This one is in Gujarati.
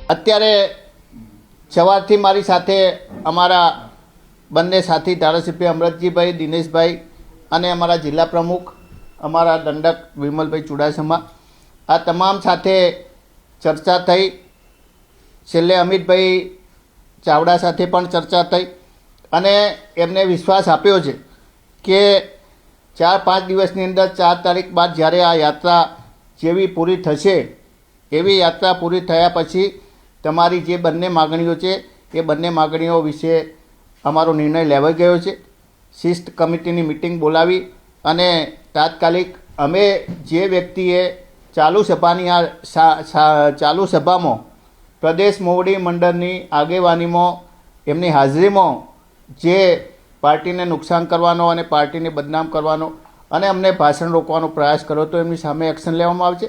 અત્યારે સવારથી મારી સાથે અમારા બંને સાથી ધારાસભ્ય અમરતજીભાઈ, દિનેશભાઈ અને અમારા જિલ્લા પ્રમુખ અમારા દંડક વિમલભાઈ ચુડાસમા, આ તમામ સાથે ચર્ચા થઈ. છેલ્લે અમિતભાઈ ચાવડા સાથે પણ ચર્ચા થઈ અને એમને વિશ્વાસ આપ્યો છે કે 4-5 દિવસની અંદર 4 તારીખ બાદ જ્યારે આ યાત્રા જેવી પૂરી થશે એવી યાત્રા પૂરી થયા પછી તમારી જે બંને માગણીઓ છે એ બંને માગણીઓ વિશે અમારો નિર્ણય લેવાઈ ગયો છે. શિસ્ત કમિટીની મિટિંગ બોલાવી અને તાત્કાલિક અમે જે વ્યક્તિએ ચાલુ સભામાં પ્રદેશ મોવડી મંડળની આગેવાનીમાં એમની હાજરીમાં જે પાર્ટીને નુકસાન કરવાનો અને પાર્ટીને બદનામ કરવાનો અને અમને ભાષણ રોકવાનો પ્રયાસ કર્યો તો એમની સામે એક્શન લેવામાં આવશે.